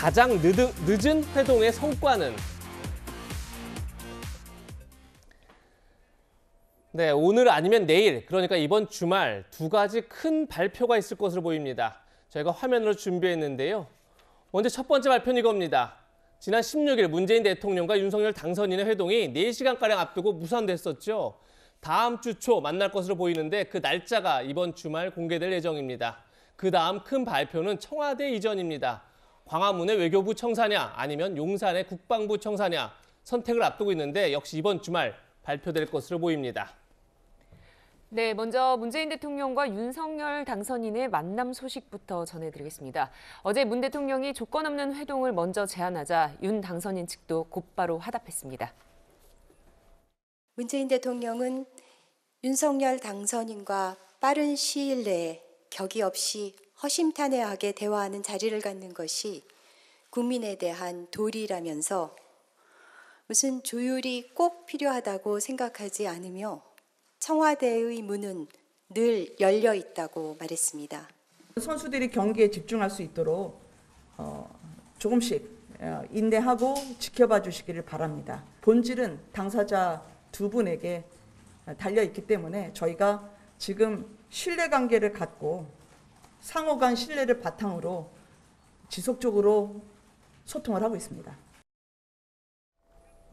가장 늦은 회동의 성과는? 네, 오늘 아니면 내일, 그러니까 이번 주말 두 가지 큰 발표가 있을 것으로 보입니다. 저희가 화면으로 준비했는데요. 먼저 첫 번째 발표는 이겁니다. 지난 16일 문재인 대통령과 윤석열 당선인의 회동이 4시간가량 앞두고 무산됐었죠. 다음 주 초 만날 것으로 보이는데 그 날짜가 이번 주말 공개될 예정입니다. 그 다음 큰 발표는 청와대 이전입니다. 광화문의 외교부 청사냐 아니면 용산의 국방부 청사냐 선택을 앞두고 있는데 역시 이번 주말 발표될 것으로 보입니다. 네, 먼저 문재인 대통령과 윤석열 당선인의 만남 소식부터 전해드리겠습니다. 어제 문 대통령이 조건 없는 회동을 먼저 제안하자 윤 당선인 측도 곧바로 화답했습니다. 문재인 대통령은 윤석열 당선인과 빠른 시일 내에 격이 없이 허심탄회하게 대화하는 자리를 갖는 것이 국민에 대한 도리라면서 무슨 조율이 꼭 필요하다고 생각하지 않으며 청와대의 문은 늘 열려 있다고 말했습니다. 선수들이 경기에 집중할 수 있도록 조금씩 인내하고 지켜봐 주시기를 바랍니다. 본질은 당사자 두 분에게 달려있기 때문에 저희가 지금 신뢰관계를 갖고 상호 간 신뢰를 바탕으로 지속적으로 소통을 하고 있습니다.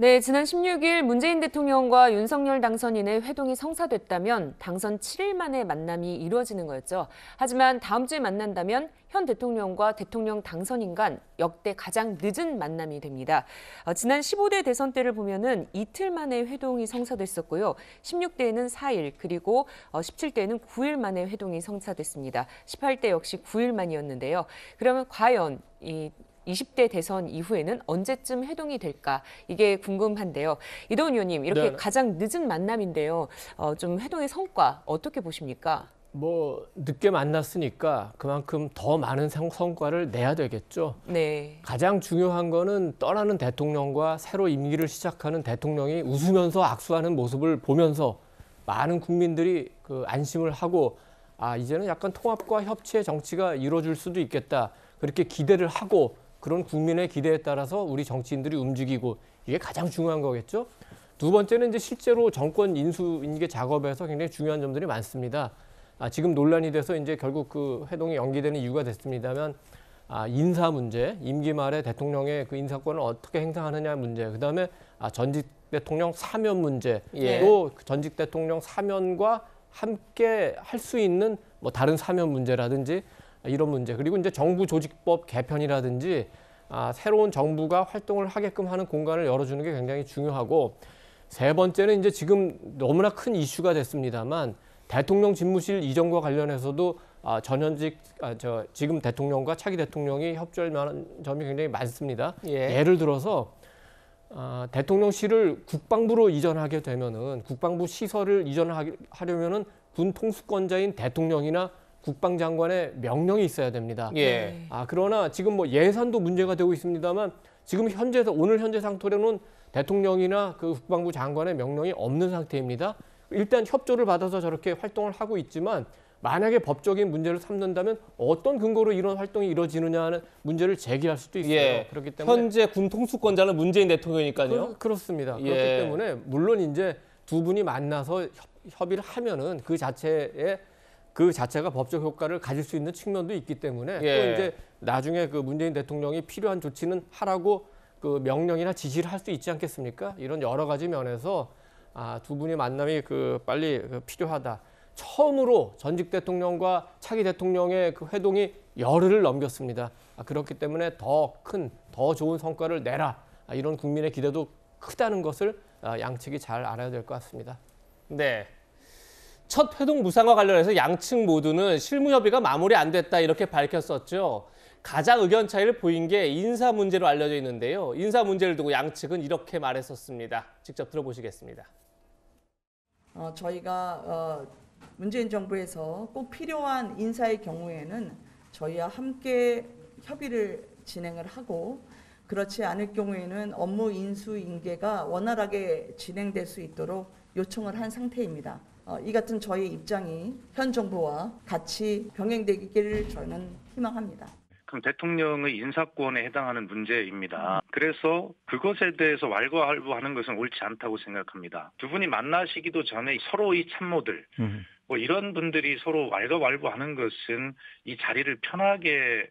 네, 지난 16일 문재인 대통령과 윤석열 당선인의 회동이 성사됐다면 당선 7일 만에 만남이 이루어지는 거였죠. 하지만 다음 주에 만난다면 현 대통령과 대통령 당선인 간 역대 가장 늦은 만남이 됩니다. 지난 15대 대선 때를 보면은 이틀 만에 회동이 성사됐었고요. 16대에는 4일, 그리고 17대에는 9일 만에 회동이 성사됐습니다. 18대 역시 9일 만이었는데요. 그러면 과연 이 20대 대선 이후에는 언제쯤 회동이 될까? 이게 궁금한데요. 이동훈 의원님, 이렇게 가장 늦은 만남인데요. 좀 회동의 성과 어떻게 보십니까? 늦게 만났으니까 그만큼 더 많은 성과를 내야 되겠죠. 네. 가장 중요한 거는 떠나는 대통령과 새로 임기를 시작하는 대통령이 웃으면서 악수하는 모습을 보면서 많은 국민들이 안심을 하고 이제는 약간 통합과 협치의 정치가 이루어질 수도 있겠다. 그렇게 기대를 하고 그런 국민의 기대에 따라서 우리 정치인들이 움직이고 이게 가장 중요한 거겠죠. 두 번째는 이제 실제로 정권 인수인계 작업에서 굉장히 중요한 점들이 많습니다. 지금 논란이 돼서 이제 결국 그 회동이 연기되는 이유가 됐습니다만 인사 문제, 임기 말에 대통령의 그 인사권을 어떻게 행사하느냐 문제, 그다음에 전직 대통령 사면 문제, 또 전직 대통령 사면과 함께 할 수 있는 다른 사면 문제라든지 이런 문제, 그리고 이제 정부 조직법 개편이라든지 새로운 정부가 활동을 하게끔 하는 공간을 열어주는 게 굉장히 중요하고, 세 번째는 이제 지금 너무나 큰 이슈가 됐습니다만 대통령 집무실 이전과 관련해서도 지금 대통령과 차기 대통령이 협조할 만한 점이 굉장히 많습니다. 예를 들어서 대통령실을 국방부로 이전하게 되면은 국방부 시설을 이전하려면은 군 통수권자인 대통령이나 국방장관의 명령이 있어야 됩니다. 그러나 지금 예산도 문제가 되고 있습니다만 지금 오늘 현재 상태로는 대통령이나 그 국방부 장관의 명령이 없는 상태입니다. 일단 협조를 받아서 저렇게 활동을 하고 있지만 만약에 법적인 문제를 삼는다면 어떤 근거로 이런 활동이 이루어지느냐 하는 문제를 제기할 수도 있어요. 그렇기 때문에 현재 군 통수권자는 문재인 대통령이니까요. 그렇습니다. 그렇기 때문에 물론 이제 두 분이 만나서 협의를 하면은 그 자체가 법적 효과를 가질 수 있는 측면도 있기 때문에 또 이제 나중에 그 문재인 대통령이 필요한 조치는 하라고 그 명령이나 지시를 할 수 있지 않겠습니까? 이런 여러 가지 면에서 두 분의 만남이 빨리 필요하다. 처음으로 전직 대통령과 차기 대통령의 그 회동이 열흘을 넘겼습니다. 그렇기 때문에 더 좋은 성과를 내라. 이런 국민의 기대도 크다는 것을 양측이 잘 알아야 될 것 같습니다. 네. 첫 회동 무산과 관련해서 양측 모두는 실무 협의가 마무리 안 됐다 이렇게 밝혔었죠. 가장 의견 차이를 보인 게 인사 문제로 알려져 있는데요. 인사 문제를 두고 양측은 이렇게 말했었습니다. 직접 들어보시겠습니다. 저희가 문재인 정부에서 꼭 필요한 인사의 경우에는 저희와 함께 협의를 진행을 하고, 그렇지 않을 경우에는 업무 인수인계가 원활하게 진행될 수 있도록 요청을 한 상태입니다. 이 같은 저희 입장이 현 정부와 같이 병행되기를 저는 희망합니다. 그럼 대통령의 인사권에 해당하는 문제입니다. 그래서 그것에 대해서 왈가왈부하는 것은 옳지 않다고 생각합니다. 두 분이 만나시기도 전에 서로의 참모들, 뭐 이런 분들이 서로 왈가왈부하는 것은 이 자리를 편하게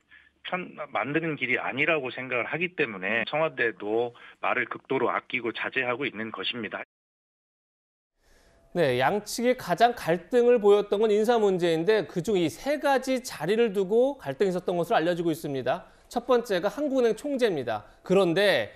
만드는 길이 아니라고 생각을 하기 때문에 청와대도 말을 극도로 아끼고 자제하고 있는 것입니다. 네, 양측이 가장 갈등을 보였던 건 인사 문제인데 그중 이 세 가지 자리를 두고 갈등이 있었던 것으로 알려지고 있습니다. 첫 번째가 한국은행 총재입니다. 그런데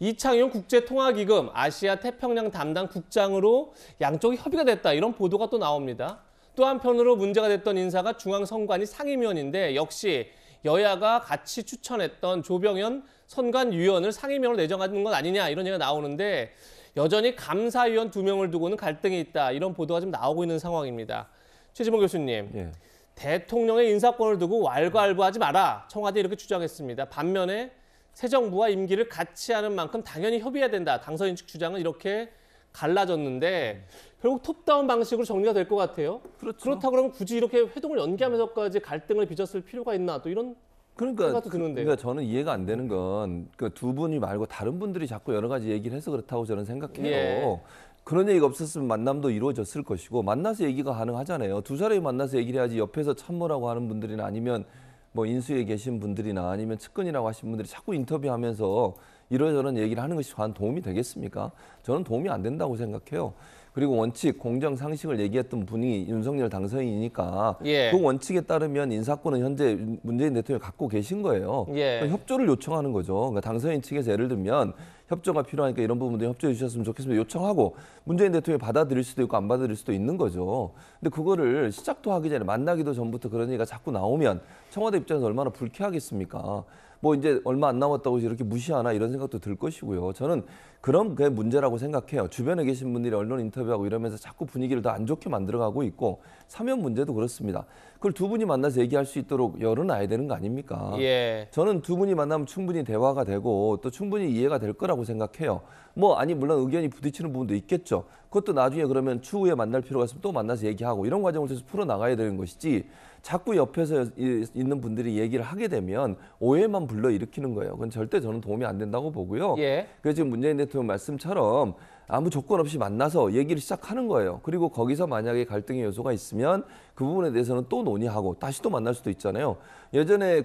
이창용 국제통화기금 아시아 태평양 담당 국장으로 양쪽이 협의가 됐다 이런 보도가 또 나옵니다. 또 한편으로 문제가 됐던 인사가 중앙선관위 상임위원인데 역시 여야가 같이 추천했던 조병현 선관위원을 상임위원으로 내정하는 건 아니냐 이런 얘기가 나오는데 여전히 감사위원 2명을 두고는 갈등이 있다. 이런 보도가 좀 나오고 있는 상황입니다. 최지봉 교수님, 예. 대통령의 인사권을 두고 왈가왈부하지 마라. 청와대 이렇게 주장했습니다. 반면에 새 정부와 임기를 같이 하는 만큼 당연히 협의해야 된다. 당선인 측 주장은 이렇게 갈라졌는데 결국 톱다운 방식으로 정리가 될 것 같아요. 그렇죠. 그렇다고 그러면 굳이 이렇게 회동을 연기하면서까지 갈등을 빚었을 필요가 있나 또 이런 생각도 드는데요. 그러니까 저는 이해가 안 되는 건 그 두 분이 말고 다른 분들이 자꾸 여러 가지 얘기를 해서 그렇다고 저는 생각해요. 예. 그런 얘기가 없었으면 만남도 이루어졌을 것이고 만나서 얘기가 가능하잖아요. 두 사람이 만나서 얘기를 해야지 옆에서 참모라고 하는 분들이나 아니면 뭐 인수에 계신 분들이나 아니면 측근이라고 하신 분들이 자꾸 인터뷰하면서 이러저런 얘기를 하는 것이 저한 도움이 되겠습니까? 저는 도움이 안 된다고 생각해요. 그리고 원칙, 공정, 상식을 얘기했던 분이 윤석열 당선인이니까 예. 그 원칙에 따르면 인사권은 현재 문재인 대통령이 갖고 계신 거예요. 예. 그러니까 협조를 요청하는 거죠. 그러니까 당선인 측에서 예를 들면 협조가 필요하니까 이런 부분도 협조해 주셨으면 좋겠습니다. 요청하고 문재인 대통령이 받아들일 수도 있고 안 받아들일 수도 있는 거죠. 근데 그거를 시작도 하기 전에 만나기도 전부터 그런 얘기가 자꾸 나오면 청와대 입장에서 얼마나 불쾌하겠습니까? 뭐 이제 얼마 안 남았다고 이렇게 무시하나 이런 생각도 들 것이고요. 저는 그런 게 문제라고 생각해요. 주변에 계신 분들이 언론 인터뷰하고 이러면서 자꾸 분위기를 더 안 좋게 만들어가고 있고 사면 문제도 그렇습니다. 그걸 두 분이 만나서 얘기할 수 있도록 열어놔야 되는 거 아닙니까? 예. 저는 두 분이 만나면 충분히 대화가 되고 또 충분히 이해가 될 거라고 생각해요. 뭐 아니 물론 의견이 부딪히는 부분도 있겠죠. 그것도 나중에 그러면 추후에 만날 필요가 있으면 또 만나서 얘기하고 이런 과정을 통해서 풀어나가야 되는 것이지 자꾸 옆에서 있는 분들이 얘기를 하게 되면 오해만 불러일으키는 거예요. 그건 절대 저는 도움이 안 된다고 보고요. 예. 그래서 지금 문재인 대통령 말씀처럼 아무 조건 없이 만나서 얘기를 시작하는 거예요. 그리고 거기서 만약에 갈등의 요소가 있으면 그 부분에 대해서는 또 논의하고 다시 또 만날 수도 있잖아요. 예전에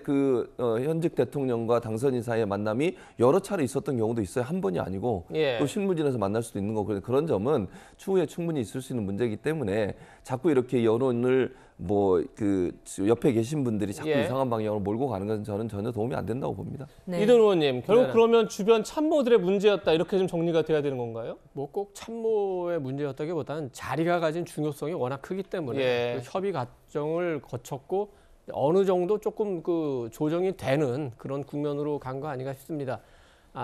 현직 대통령과 당선인 사이의 만남이 여러 차례 있었던 경우도 있어요. 한 번이 아니고 예. 또 실무진에서 만날 수도 있는 거고 그런 점은 추후에 충분히 있을 수 있는 문제이기 때문에 자꾸 이렇게 여론을 옆에 계신 분들이 자꾸 예. 이상한 방향으로 몰고 가는 것은 저는 전혀 도움이 안 된다고 봅니다. 네. 이든 의원님, 결국 네. 그러면 주변 참모들의 문제였다 이렇게 좀 정리가 돼야 되는 건가요? 뭐 꼭 참모의 문제였다기보다는 자리가 가진 중요성이 워낙 크기 때문에 예. 그 협의 과정을 거쳤고 어느 정도 조금 그 조정이 되는 그런 국면으로 간 거 아닌가 싶습니다.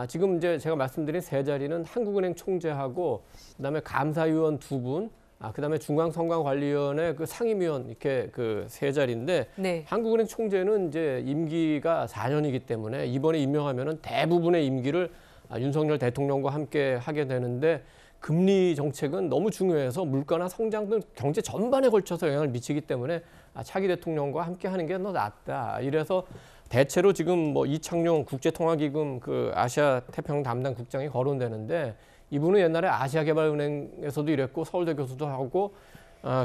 지금 이제 제가 말씀드린 세 자리는 한국은행 총재하고 그다음에 감사위원 2분, 그다음에 중앙선관관리위원회 그 상임위원 이렇게 그 세 자리인데 네. 한국은행 총재는 이제 임기가 4년이기 때문에 이번에 임명하면은 대부분의 임기를 윤석열 대통령과 함께 하게 되는데 금리 정책은 너무 중요해서 물가나 성장 등 경제 전반에 걸쳐서 영향을 미치기 때문에 차기 대통령과 함께 하는 게 더 낫다. 이래서 대체로 지금 뭐 이창용 국제통화기금 그 아시아 태평양 담당 국장이 거론되는데 이분은 옛날에 아시아개발은행에서도 일했고 서울대 교수도 하고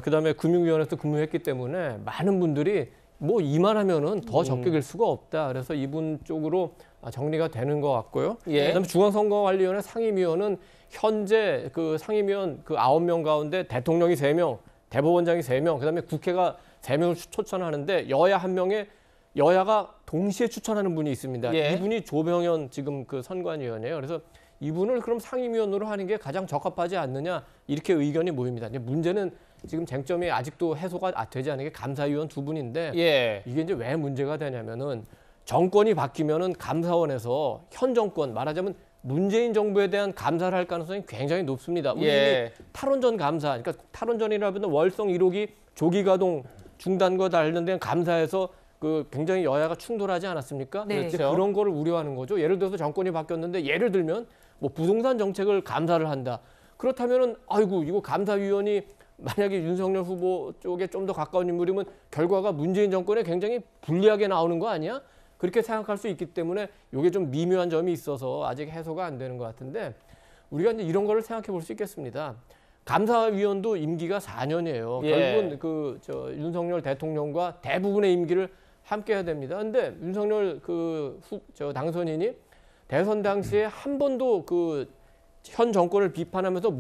그다음에 금융위원회에서 근무했기 때문에 많은 분들이 뭐 이만하면은 더 적격일 수가 없다. 그래서 이분 쪽으로 정리가 되는 것 같고요. 예. 그다음에 중앙선거관리위원회 상임위원은 현재 그 상임위원 그 9명 가운데 대통령이 3명, 대법원장이 3명, 그다음에 국회가 3명을 추천하는데 여야 1명에 여야가 동시에 추천하는 분이 있습니다. 예. 이분이 조병현 지금 그 선관위원이에요. 그래서 이분을 그럼 상임위원으로 하는 게 가장 적합하지 않느냐 이렇게 의견이 모입니다. 이제 문제는 지금 쟁점이 아직도 해소가 되지 않은 게 감사위원 2분인데 예. 이게 이제 왜 문제가 되냐면은 정권이 바뀌면은 감사원에서 현 정권 말하자면 문재인 정부에 대한 감사를 할 가능성이 굉장히 높습니다. 우리 예. 탈원전 감사, 그러니까 탈원전이라면 월성 1호기 조기 가동 중단과 관련된 감사에서 그 굉장히 여야가 충돌하지 않았습니까? 네. 이제 그렇죠. 그런 거를 우려하는 거죠. 예를 들어서 정권이 바뀌었는데 예를 들면 뭐 부동산 정책을 감사를 한다. 그렇다면은 아이고 이거 감사위원이 만약에 윤석열 후보 쪽에 좀 더 가까운 인물이면 결과가 문재인 정권에 굉장히 불리하게 나오는 거 아니야? 그렇게 생각할 수 있기 때문에 이게 좀 미묘한 점이 있어서 아직 해소가 안 되는 것 같은데 우리가 이제 이런 거를 생각해 볼 수 있겠습니다. 감사위원도 임기가 4년이에요. 예. 결국은 윤석열 대통령과 대부분의 임기를 함께 해야 됩니다. 근데 윤석열 당선인이 대선 당시에 한 번도 현 정권을 비판하면서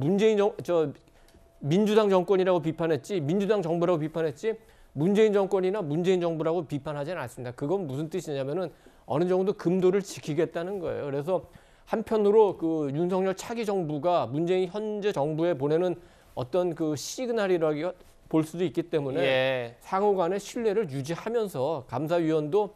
민주당 정권이라고 비판했지, 민주당 정부라고 비판했지, 문재인 정권이나 문재인 정부라고 비판하지는 않습니다. 그건 무슨 뜻이냐면은 어느 정도 금도를 지키겠다는 거예요. 그래서 한편으로 윤석열 차기 정부가 문재인 현재 정부에 보내는 어떤 시그널이라고 볼 수도 있기 때문에 예. 상호 간의 신뢰를 유지하면서 감사위원도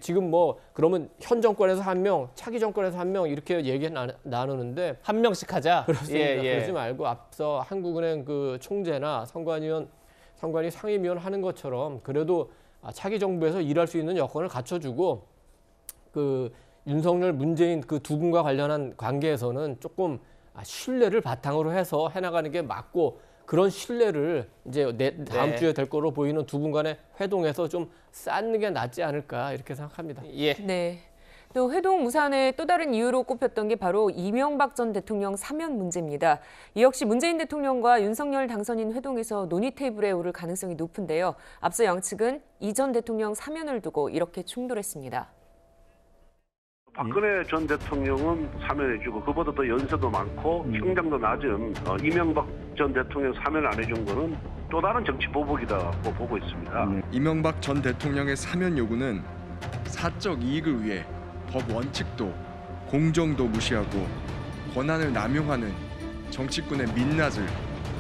지금 그러면 현 정권에서 1명, 차기 정권에서 1명 이렇게 얘기 나누는데 한 명씩 하자. 그렇습니다. 예, 예. 그러지 말고 앞서 한국은행 총재나 선관위 상임위원 하는 것처럼 그래도 차기 정부에서 일할 수 있는 여건을 갖춰주고 윤석열, 문재인 두 분과 관련한 관계에서는 조금 신뢰를 바탕으로 해서 해나가는 게 맞고 그런 신뢰를 이제 다음 주에 될 거로 보이는 두 분 간의 회동에서 좀 쌓는 게 낫지 않을까 이렇게 생각합니다. 예. 네. 또 회동 무산의 또 다른 이유로 꼽혔던 게 바로 이명박 전 대통령 사면 문제입니다. 이 역시 문재인 대통령과 윤석열 당선인 회동에서 논의 테이블에 오를 가능성이 높은데요. 앞서 양측은 이 전 대통령 사면을 두고 이렇게 충돌했습니다. 박근혜 전 대통령은 사면해주고 그보다 더 연세도 많고 형량도 낮은 이명박 전 대통령 사면 안 해준 거는 또 다른 정치 보복이라고 보고 있습니다. 이명박 전 대통령의 사면 요구는 사적 이익을 위해 법 원칙도 공정도 무시하고 권한을 남용하는 정치꾼의 민낯을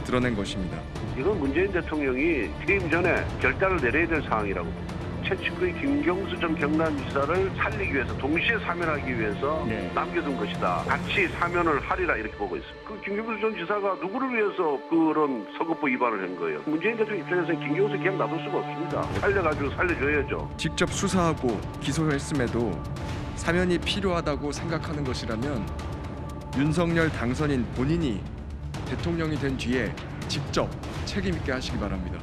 드러낸 것입니다. 이건 문재인 대통령이 퇴임 전에 결단을 내려야 될 사항이라고 봅니다. 최측의 김경수 전 경남지사를 살리기 위해서 동시에 사면하기 위해서 남겨둔 것이다. 같이 사면을 하리라 이렇게 보고 있습니다. 김경수 전 지사가 누구를 위해서 그런 선거법 위반을 한 거예요? 문재인 대통령 입장에서는 김경수 그냥 놔둘 수가 없습니다. 살려가지고 살려줘야죠. 직접 수사하고 기소했음에도 사면이 필요하다고 생각하는 것이라면 윤석열 당선인 본인이 대통령이 된 뒤에 직접 책임 있게 하시기 바랍니다.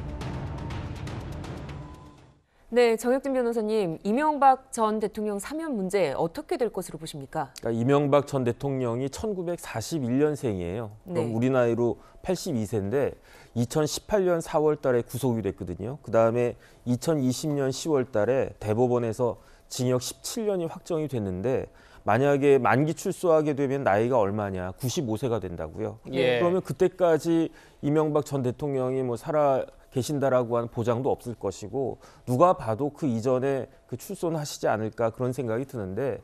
네, 정혁진 변호사님, 이명박 전 대통령 사면 문제 어떻게 될 것으로 보십니까? 그러니까 이명박 전 대통령이 1941년생이에요. 그럼 네. 우리 나이로 82세인데 2018년 4월 달에 구속이 됐거든요. 그다음에 2020년 10월 달에 대법원에서 징역 17년이 확정이 됐는데 만약에 만기 출소하게 되면 나이가 얼마냐? 95세가 된다고요. 예. 그러면 그때까지 이명박 전 대통령이 살아 계신다라고 하는 보장도 없을 것이고 누가 봐도 그 이전에 출소는 하시지 않을까 그런 생각이 드는데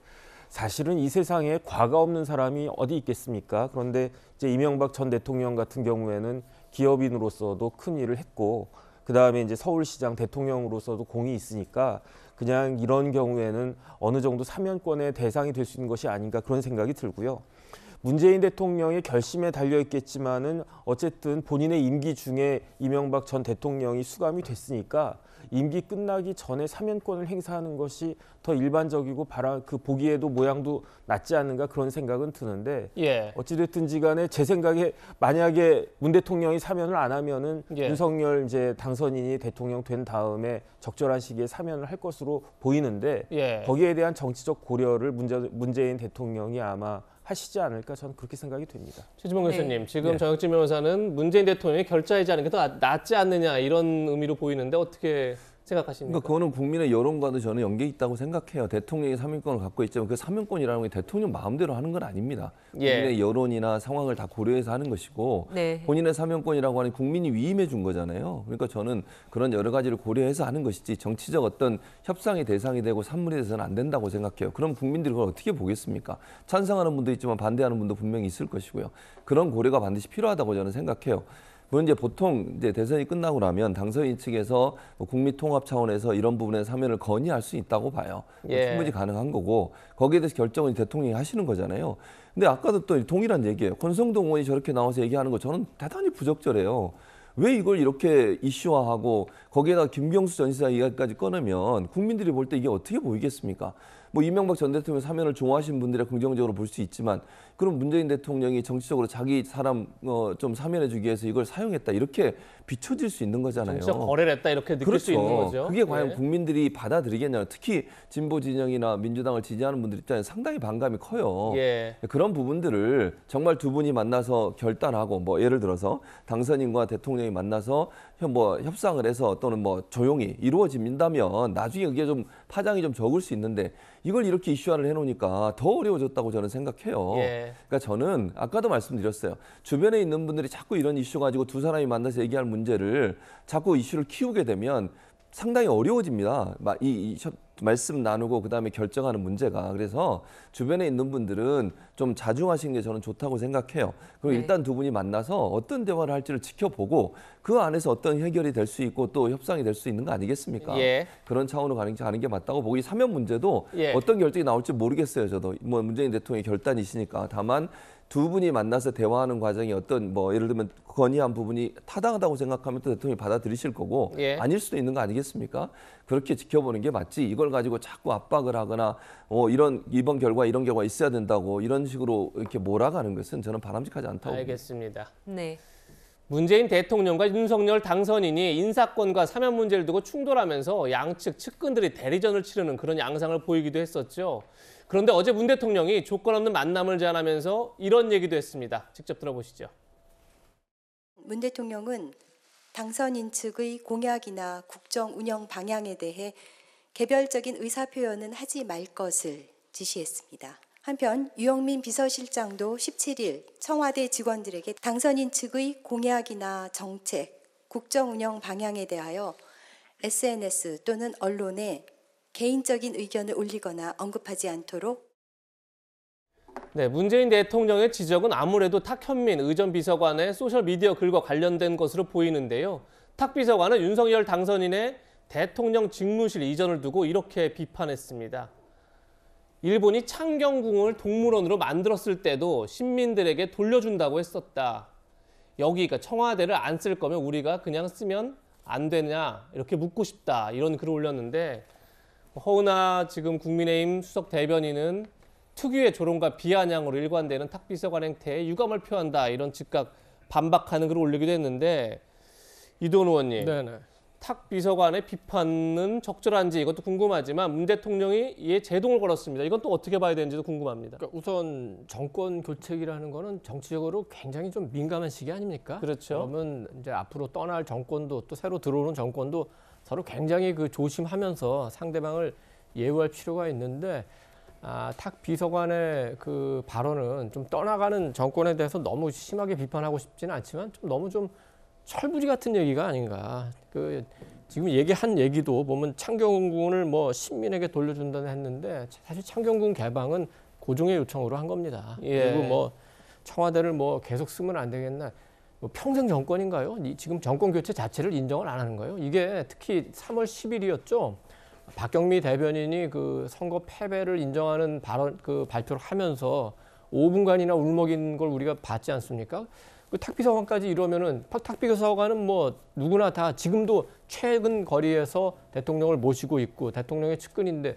사실은 이 세상에 과가 없는 사람이 어디 있겠습니까? 그런데 이제 이명박 전 대통령 같은 경우에는 기업인으로서도 큰 일을 했고 그다음에 이제 서울시장 대통령으로서도 공이 있으니까 그냥 이런 경우에는 어느 정도 사면권의 대상이 될 수 있는 것이 아닌가 그런 생각이 들고요. 문재인 대통령의 결심에 달려 있겠지만은 어쨌든 본인의 임기 중에 이명박 전 대통령이 수감이 됐으니까 임기 끝나기 전에 사면권을 행사하는 것이 더 일반적이고 보기에도 모양도 낫지 않는가 그런 생각은 드는데 예. 어찌됐든지 간에 제 생각에 만약에 문 대통령이 사면을 안 하면은 예. 윤석열 이제 당선인이 대통령 된 다음에 적절한 시기에 사면을 할 것으로 보이는데 예. 거기에 대한 정치적 고려를 문재인 대통령이 아마 하시지 않을까 저는 그렇게 생각이 됩니다. 최지봉 네. 교수님, 지금 네. 정혁진 변호사는 문재인 대통령이 결자하지 않은 게 더 낫지 않느냐 이런 의미로 보이는데 어떻게 생각하십니까? 그러니까 그거는 국민의 여론과도 저는 연계 있다고 생각해요. 대통령이 사면권을 갖고 있지만 그 사면권이라는 게 대통령 마음대로 하는 건 아닙니다. 예. 국민의 여론이나 상황을 다 고려해서 하는 것이고 네. 본인의 사면권이라고 하는 국민이 위임해 준 거잖아요. 그러니까 저는 그런 여러 가지를 고려해서 하는 것이지 정치적 어떤 협상의 대상이 되고 산물이 돼서는 안 된다고 생각해요. 그럼 국민들이 그걸 어떻게 보겠습니까? 찬성하는 분도 있지만 반대하는 분도 분명히 있을 것이고요. 그런 고려가 반드시 필요하다고 저는 생각해요. 물론 이제 보통 이제 대선이 끝나고 나면 당선인 측에서 국민 통합 차원에서 이런 부분에 사면을 건의할 수 있다고 봐요. 예. 충분히 가능한 거고 거기에 대해서 결정은 대통령이 하시는 거잖아요. 근데 아까도 또 동일한 얘기예요. 권성동 의원이 저렇게 나와서 얘기하는 거 저는 대단히 부적절해요. 왜 이걸 이렇게 이슈화하고 거기에다 김경수 전 지사 이야기까지 꺼내면 국민들이 볼 때 이게 어떻게 보이겠습니까? 뭐 이명박 전 대통령 사면을 좋아하시는 분들이 긍정적으로 볼 수 있지만 그럼 문재인 대통령이 정치적으로 자기 사람 좀 사면해주기 위해서 이걸 사용했다 이렇게 비춰질 수 있는 거잖아요. 정치적 거래를 했다 이렇게 느낄 그렇죠. 수 있는 거죠. 그게 과연 예. 국민들이 받아들이겠냐요. 특히 진보 진영이나 민주당을 지지하는 분들 입장에서 상당히 반감이 커요. 예. 그런 부분들을 정말 두 분이 만나서 결단하고 뭐 예를 들어서 당선인과 대통령이 만나서 뭐 협상을 해서 또는 뭐 조용히 이루어진다면 나중에 그게 좀 파장이 좀 적을 수 있는데 이걸 이렇게 이슈화를 해놓으니까 더 어려워졌다고 저는 생각해요. 예. 그러니까 저는 아까도 말씀드렸어요. 주변에 있는 분들이 자꾸 이런 이슈 가지고 두 사람이 만나서 얘기할 문제를 자꾸 이슈를 키우게 되면 상당히 어려워집니다. 말씀 나누고 그다음에 결정하는 문제가. 그래서 주변에 있는 분들은 좀 자중하시는 게 저는 좋다고 생각해요. 그리고 네. 일단 두 분이 만나서 어떤 대화를 할지를 지켜보고 그 안에서 어떤 해결이 될 수 있고 또 협상이 될 수 있는 거 아니겠습니까? 예. 그런 차원으로 가는 게 맞다고 보고 이 사면 문제도 예. 어떤 결정이 나올지 모르겠어요. 저도 뭐 문재인 대통령의 결단이시니까. 다만 두 분이 만나서 대화하는 과정이 어떤 뭐 예를 들면 건의한 부분이 타당하다고 생각하면 또 대통령이 받아들이실 거고 예. 아닐 수도 있는 거 아니겠습니까? 그렇게 지켜보는 게 맞지. 이걸 가지고 자꾸 압박을 하거나 이번 결과 이런 결과 있어야 된다고 이런 식으로 이렇게 몰아가는 것은 저는 바람직하지 않다고 봅니다. 알겠습니다. 네. 문재인 대통령과 윤석열 당선인이 인사권과 사면 문제를 두고 충돌하면서 양측 측근들이 대리전을 치르는 그런 양상을 보이기도 했었죠. 그런데 어제 문 대통령이 조건 없는 만남을 제안하면서 이런 얘기도 했습니다. 직접 들어보시죠. 문 대통령은 당선인 측의 공약이나 국정 운영 방향에 대해 개별적인 의사표현은 하지 말 것을 지시했습니다. 한편 유영민 비서실장도 17일 청와대 직원들에게 당선인 측의 공약이나 정책, 국정 운영 방향에 대하여 SNS 또는 언론에 개인적인 의견을 올리거나 언급하지 않도록. 네, 문재인 대통령의 지적은 아무래도 탁현민 의전 비서관의 소셜미디어 글과 관련된 것으로 보이는데요. 탁 비서관은 윤석열 당선인의 대통령 직무실 이전을 두고 이렇게 비판했습니다. 일본이 창경궁을 동물원으로 만들었을 때도 시민들에게 돌려준다고 했었다. 여기가 청와대를 안 쓸 거면 우리가 그냥 쓰면 안 되냐 이렇게 묻고 싶다. 이런 글을 올렸는데 허은하 지금 국민의힘 수석 대변인은 특유의 조롱과 비아냥으로 일관되는 탁 비서관 행태에 유감을 표한다. 이런 즉각 반박하는 글을 올리기도 했는데 이도원 의원님. 네네. 탁 비서관의 비판은 적절한지 이것도 궁금하지만 문 대통령이 이에 제동을 걸었습니다. 이건 또 어떻게 봐야 되는지도 궁금합니다. 그러니까 우선 정권 교체기라는 거는 정치적으로 굉장히 좀 민감한 시기 아닙니까? 그렇죠. 그러면 이제 앞으로 떠날 정권도 또 새로 들어오는 정권도 서로 굉장히 조심하면서 상대방을 예우할 필요가 있는데 탁 비서관의 그 발언은 좀 떠나가는 정권에 대해서 너무 심하게 비판하고 싶지는 않지만 좀 너무 좀 철부지 같은 얘기가 아닌가. 지금 얘기한 얘기도 보면 창경궁을 뭐 시민에게 돌려준다는 했는데 사실 창경궁 개방은 고종의 요청으로 한 겁니다. 예. 그리고 뭐 청와대를 뭐 계속 쓰면 안 되겠나. 뭐 평생 정권인가요? 지금 정권 교체 자체를 인정을 안 하는 거예요. 이게 특히 3월 10일이었죠. 박경미 대변인이 그 선거 패배를 인정하는 발표를 하면서 5분간이나 울먹인 걸 우리가 봤지 않습니까? 그 탁비서관까지 이러면은 탁비서관은 뭐 누구나 다 지금도 최근 거리에서 대통령을 모시고 있고 대통령의 측근인데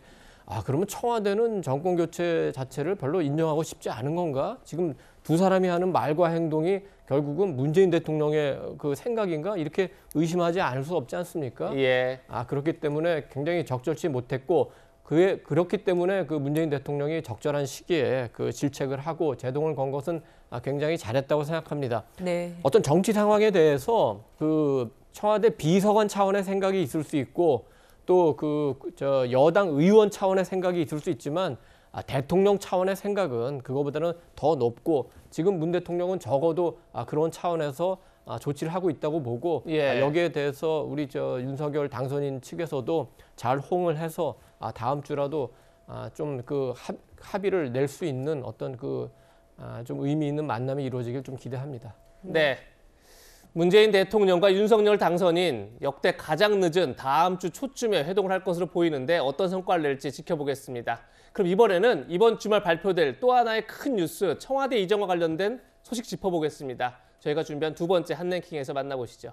그러면 청와대는 정권 교체 자체를 별로 인정하고 싶지 않은 건가? 지금 두 사람이 하는 말과 행동이 결국은 문재인 대통령의 그 생각인가? 이렇게 의심하지 않을 수 없지 않습니까? 예. 그렇기 때문에 굉장히 적절치 못했고 그렇기 때문에 그 문재인 대통령이 적절한 시기에 그 질책을 하고 제동을 건 것은 굉장히 잘했다고 생각합니다. 네. 어떤 정치 상황에 대해서 그 청와대 비서관 차원의 생각이 있을 수 있고 또 여당 의원 차원의 생각이 있을 수 있지만 대통령 차원의 생각은 그거보다는 더 높고 지금 문 대통령은 적어도 그런 차원에서 조치를 하고 있다고 보고 예. 여기에 대해서 우리 윤석열 당선인 측에서도 잘 호응을 해서 다음 주라도 좀 그 합의를 낼 수 있는 어떤 좀 의미 있는 만남이 이루어지길 좀 기대합니다. 네. 문재인 대통령과 윤석열 당선인 역대 가장 늦은 다음 주 초쯤에 회동을 할 것으로 보이는데 어떤 성과를 낼지 지켜보겠습니다. 그럼 이번에는 이번 주말 발표될 또 하나의 큰 뉴스 청와대 이전과 관련된 소식 짚어보겠습니다. 저희가 준비한 두 번째 한랭킹에서 만나보시죠.